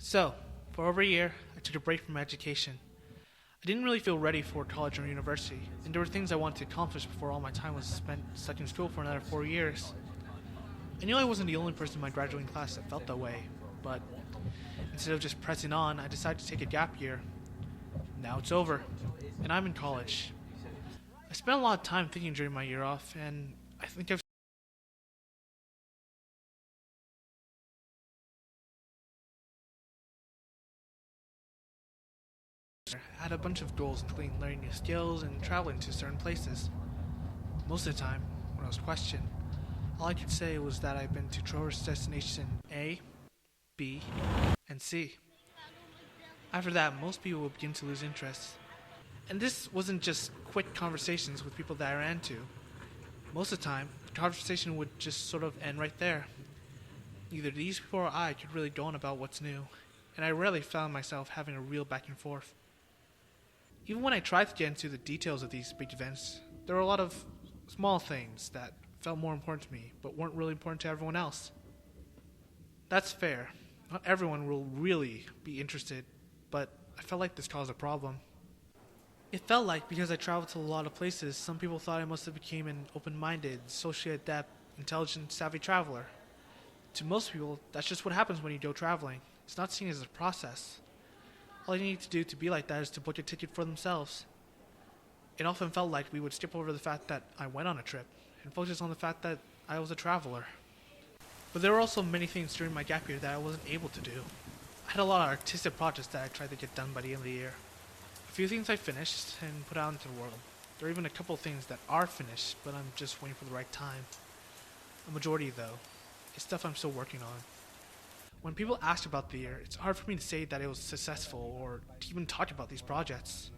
So, for over a year, I took a break from education. I didn't really feel ready for college or university, and there were things I wanted to accomplish before all my time was spent stuck in school for another 4 years. I knew I wasn't the only person in my graduating class that felt that way, but instead of just pressing on, I decided to take a gap year. Now it's over, and I'm in college. I spent a lot of time thinking during my year off, and I think I've had a bunch of goals, including learning new skills and traveling to certain places. Most of the time, when I was questioned, all I could say was that I've been to tourist destination A, B, and C. After that, most people would begin to lose interest. And this wasn't just quick conversations with people that I ran to. Most of the time, the conversation would just sort of end right there. Neither these people or I could really go on about what's new, and I rarely found myself having a real back and forth. Even when I tried to get into the details of these big events, there were a lot of small things that felt more important to me, but weren't really important to everyone else. That's fair. Not everyone will really be interested, but I felt like this caused a problem. It felt like because I traveled to a lot of places, some people thought I must have become an open-minded, socially adept, intelligent, savvy traveler. To most people, that's just what happens when you go traveling. It's not seen as a process. All you need to do to be like that is to book a ticket for themselves. It often felt like we would skip over the fact that I went on a trip and focus on the fact that I was a traveler. But there were also many things during my gap year that I wasn't able to do. I had a lot of artistic projects that I tried to get done by the end of the year. A few things I finished and put out into the world. There are even a couple of things that are finished, but I'm just waiting for the right time. A majority, though, is stuff I'm still working on. When people ask about the year, it's hard for me to say that it was successful or to even talk about these projects.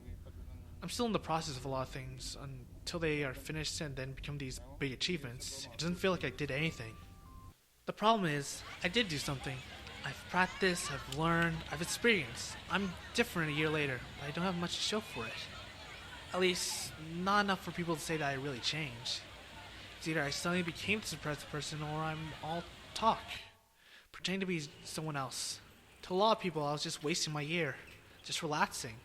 I'm still in the process of a lot of things until they are finished and then become these big achievements. It doesn't feel like I did anything. The problem is, I did do something. I've practiced, I've learned, I've experienced. I'm different a year later, but I don't have much to show for it. At least, not enough for people to say that I really changed. It's either I suddenly became this impressive person or I'm all talk, pretending to be someone else. To a lot of people, I was just wasting my year, just relaxing.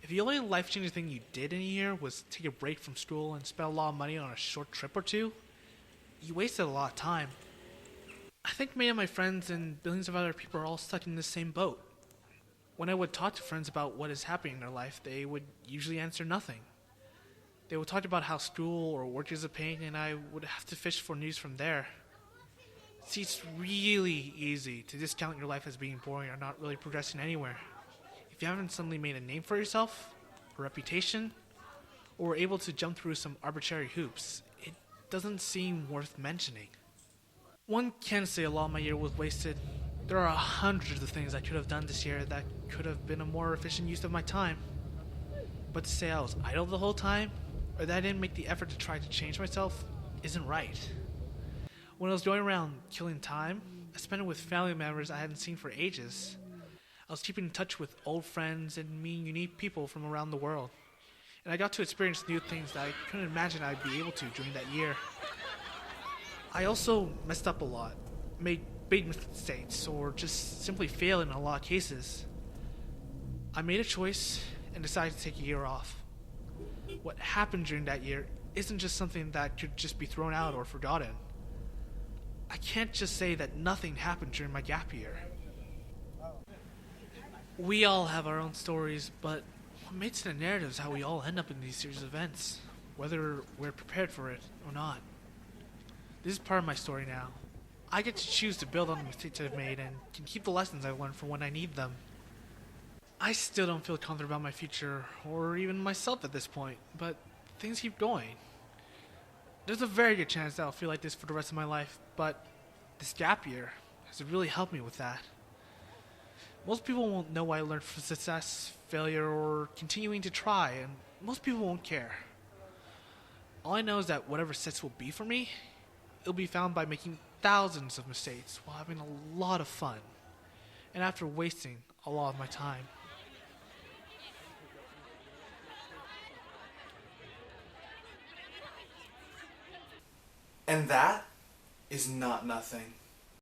If the only life-changing thing you did in a year was take a break from school and spend a lot of money on a short trip or two, you wasted a lot of time. I think many of my friends and billions of other people are all stuck in the same boat. When I would talk to friends about what is happening in their life, they would usually answer nothing. They would talk about how school or work is a pain, and I would have to fish for news from there. See, it's really easy to discount your life as being boring or not really progressing anywhere. If you haven't suddenly made a name for yourself, a reputation, or were able to jump through some arbitrary hoops, it doesn't seem worth mentioning. One can say a lot of my year was wasted. There are hundreds of things I could have done this year that could have been a more efficient use of my time. But to say I was idle the whole time, or that I didn't make the effort to try to change myself, isn't right. When I was going around killing time, I spent it with family members I hadn't seen for ages. I was keeping in touch with old friends and meeting unique people from around the world. And I got to experience new things that I couldn't imagine I'd be able to during that year. I also messed up a lot, made big mistakes, or just simply failed in a lot of cases. I made a choice and decided to take a year off. What happened during that year isn't just something that could just be thrown out or forgotten. I can't just say that nothing happened during my gap year. We all have our own stories, but what makes it a narrative is how we all end up in these series of events, whether we're prepared for it or not. This is part of my story now. I get to choose to build on the mistakes I've made and can keep the lessons I've learned for when I need them. I still don't feel confident about my future, or even myself at this point, but things keep going. There's a very good chance that I'll feel like this for the rest of my life, but this gap year has really helped me with that. Most people won't know what I learned from success, failure, or continuing to try, and most people won't care. All I know is that whatever success will be for me, it'll be found by making thousands of mistakes while having a lot of fun, and after wasting a lot of my time. And that is not nothing.